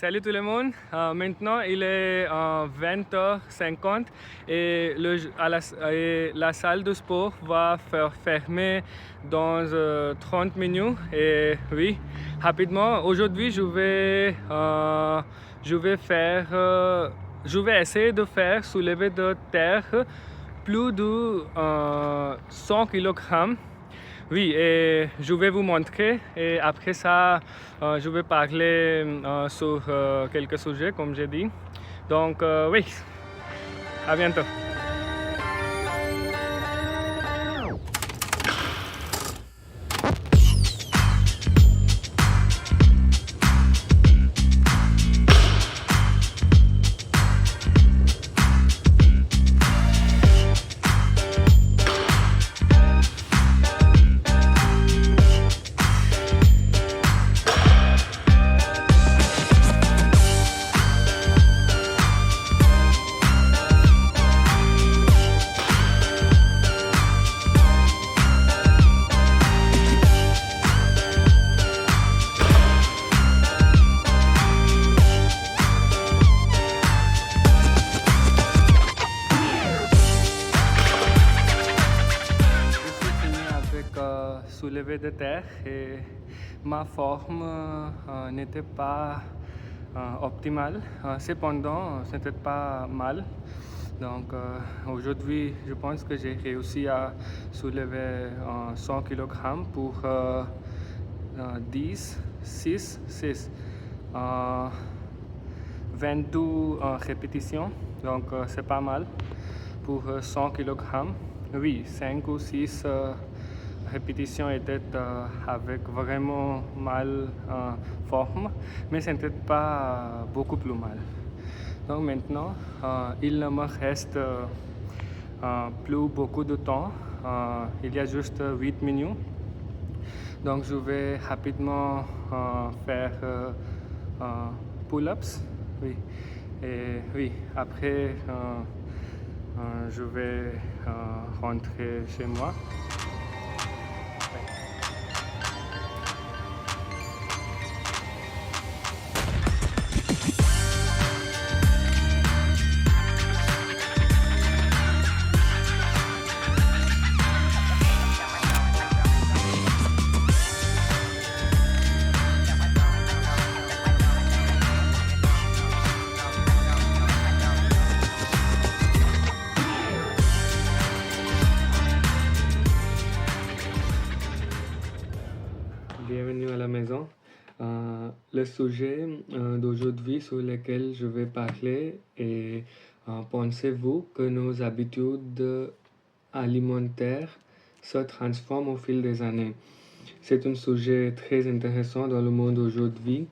Salut tout le monde. Maintenant, il est 20h50 et la salle de sport va fermer dans 30 minutes. Et oui, rapidement, aujourd'hui, je vais essayer de faire soulever de terre plus de 100 kg. Oui, et je vais vous montrer et après ça, je vais parler sur quelques sujets, comme j'ai dit. Donc, oui, à bientôt. Soulevé de terre et ma forme n'était pas optimale. Cependant, ce n'était pas mal. Donc aujourd'hui, je pense que j'ai réussi à soulever 100 kg pour 10, 6, 6, 22 répétitions. Donc c'est pas mal pour 100 kg. Oui, 5 ou 6 répétitions étaient avec vraiment mal forme, mais ce n'était pas beaucoup plus mal. Donc maintenant, il ne me reste plus beaucoup de temps. Il y a juste 8 minutes. Donc je vais rapidement faire pull-ups. Oui. Et oui, après, je vais rentrer chez moi. Bienvenue à la maison. Le sujet d'aujourd'hui sur lequel je vais parler est pensez-vous que nos habitudes alimentaires se transforment au fil des années? C'est un sujet très intéressant dans le monde aujourd'hui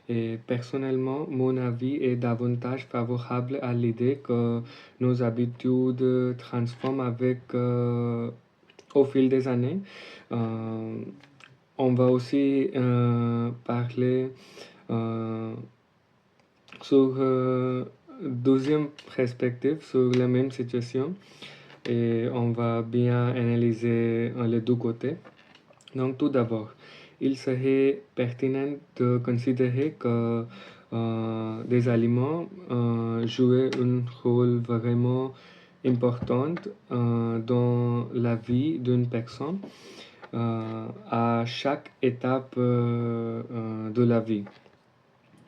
et personnellement, mon avis est davantage favorable à l'idée que nos habitudes transforment au fil des années. Euh, on va aussi parler euh, sur deuxième perspective sur la même situation et on va bien analyser les deux côtés. Donc tout d'abord, il serait pertinent de considérer que des aliments jouent un rôle vraiment important dans la vie d'une personne à chaque étape de la vie.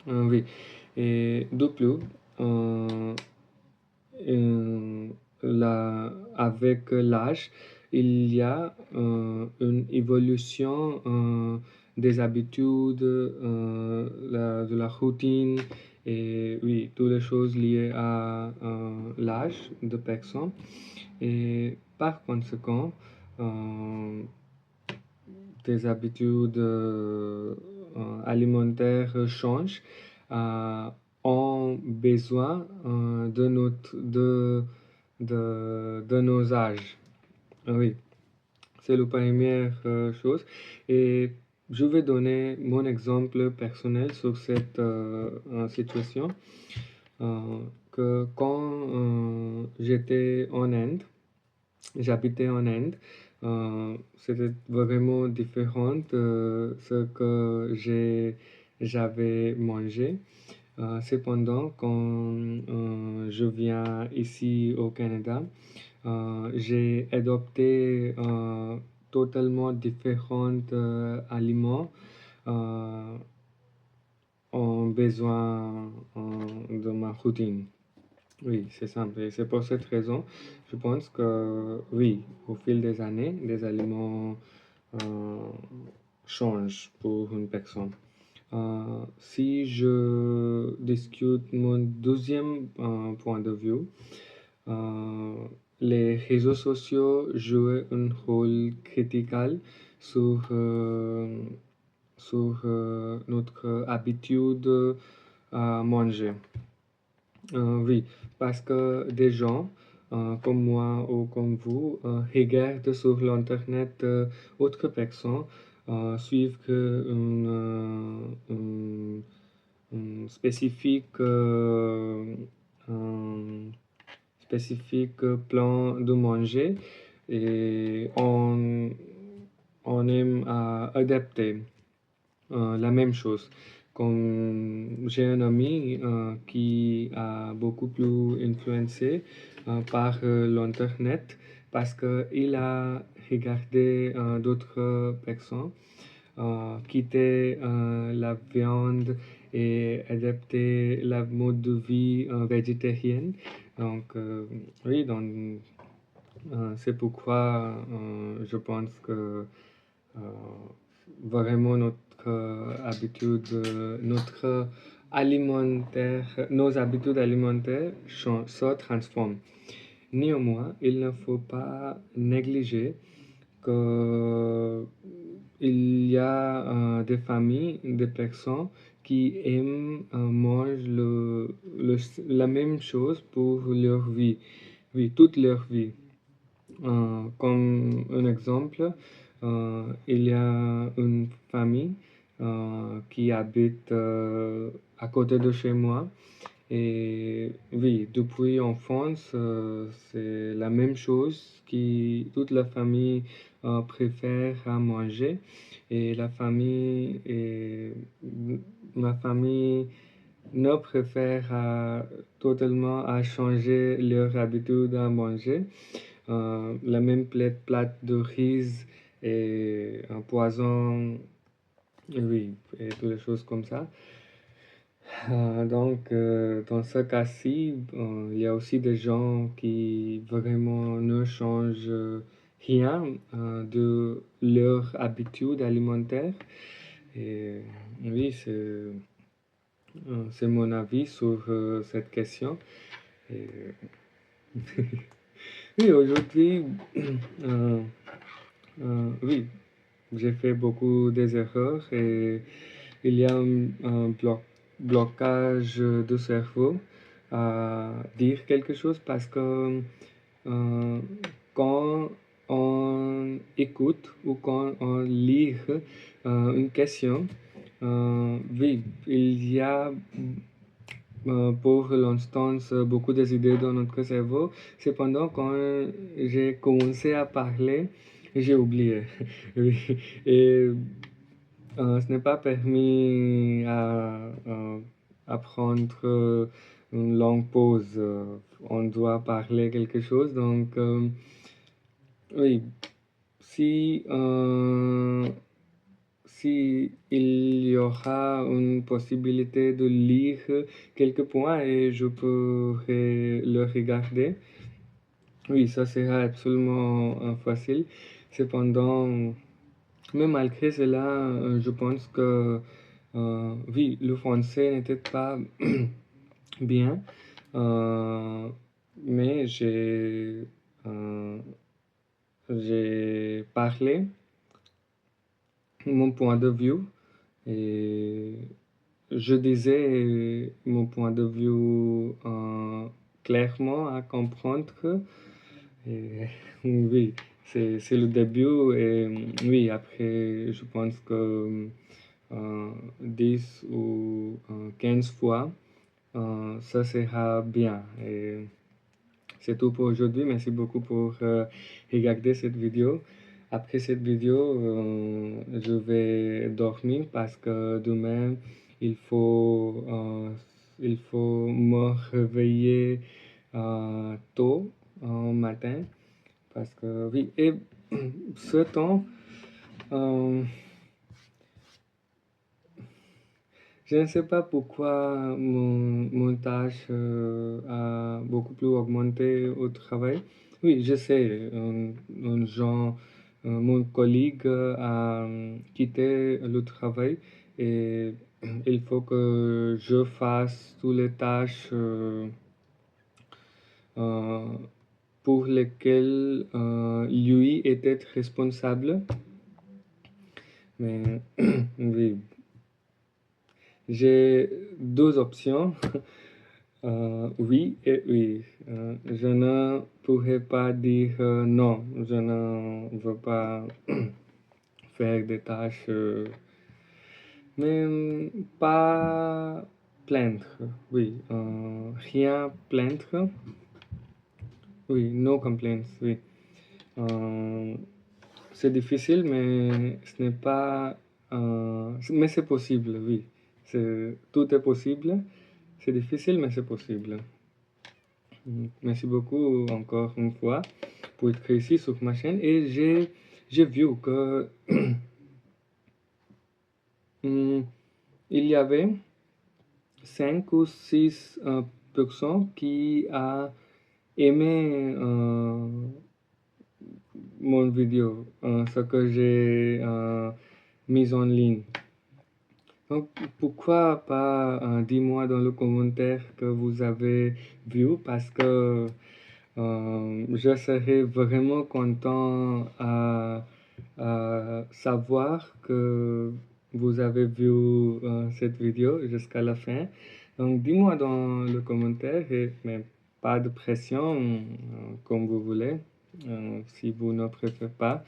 Oui, et de plus, avec l'âge, il y a une évolution des habitudes, de la routine et oui, toutes les choses liées à l'âge de personne. Et par conséquent, tes habitudes alimentaires changent, ont besoin de nos âges. Oui, c'est la première chose. Et je vais donner mon exemple personnel sur cette situation. Que quand j'étais en Inde, j'habitais en Inde, c'était vraiment différent de ce que j'avais mangé. Cependant, quand je viens ici au Canada, j'ai adopté totalement différents aliments euh, en besoin de ma routine. Oui, c'est simple. Et c'est pour cette raison, je pense que oui, au fil des années, les aliments euh, changent pour une personne. Si je discute mon deuxième point de vue, euh, les réseaux sociaux jouent un rôle critical sur, notre habitude à manger. Oui, parce que des gens comme moi ou comme vous regardent sur l'internet autres personnes suivent un un spécifique plan de manger et on aime adapter la même chose. Comme j'ai un ami qui a beaucoup plus influencé par l'internet parce qu'il a regardé d'autres personnes quitter la viande et adapter la mode de vie végétarienne. Donc, oui, c'est pourquoi je pense que euh, vraiment nos habitudes alimentaires se transforment. Néanmoins, il ne faut pas négliger que il y a des familles, des personnes qui aiment manger la même chose pour leur vie, oui, toute leur vie. Comme un exemple, il y a une famille qui habite à côté de chez moi. Et oui, depuis enfance, c'est la même chose que toute la famille préfère à manger. Et ma famille ne préfère totalement à changer leur habitude à manger. La même plate de riz et un poisson, oui, et toutes les choses comme ça. Donc, dans ce cas-ci, il y a aussi des gens qui vraiment ne changent rien de leur habitude alimentaire. Et oui, c'est mon avis sur cette question. Et, oui, aujourd'hui, euh, oui, j'ai fait beaucoup des erreurs et il y a un blocage de cerveau à dire quelque chose parce que euh, quand on écoute ou quand on lit une question, oui, il y a pour l'instant beaucoup des idées dans notre cerveau. Cependant, quand j'ai commencé à parler, j'ai oublié. Oui. Et ce n'est pas permis à apprendre une longue pause. On doit parler quelque chose. Donc, oui, si, si il y aura une possibilité de lire quelques points et je pourrai le regarder, oui, ça sera absolument facile. Cependant, mais malgré cela, je pense que oui, le français n'était pas bien, euh, mais euh, j'ai parlé mon point de vue et je disais mon point de vue clairement à comprendre. Et, oui, c'est le début et oui, après, je pense que 10 ou 15 fois, ça sera bien. Et c'est tout pour aujourd'hui. Merci beaucoup pour regarder cette vidéo. Après cette vidéo, je vais dormir parce que demain, il faut il faut me réveiller tôt matin parce que oui, et ce temps, je ne sais pas pourquoi mon tâche a beaucoup plus augmenté au travail. Oui, je sais, mon collègue a quitté le travail et il faut que je fasse toutes les tâches euh, pour lesquelles lui était responsable. Mais oui, j'ai deux options. Oui et oui. Je ne pourrais pas dire non, je ne veux pas faire des tâches, mais pas plaindre. Oui, rien plaindre. Oui, no complaints, oui. Euh, c'est difficile, mais ce n'est pas. Mais c'est possible, oui. Tout est possible. C'est difficile, mais c'est possible. Merci beaucoup encore une fois pour être ici sur ma chaîne. Et j'ai vu que il y avait 5 ou 6 personnes qui a aimé mon vidéo, ce que j'ai mis en ligne. Donc, pourquoi pas dis-moi dans le commentaire que vous avez vu parce que je serais vraiment content à savoir que vous avez vu cette vidéo jusqu'à la fin. Donc, dis-moi dans le commentaire, mais pas de pression, comme vous voulez. Si vous ne préférez pas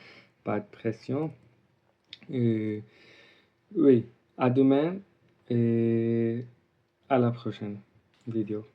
de pression. Et oui, à demain et à la prochaine vidéo.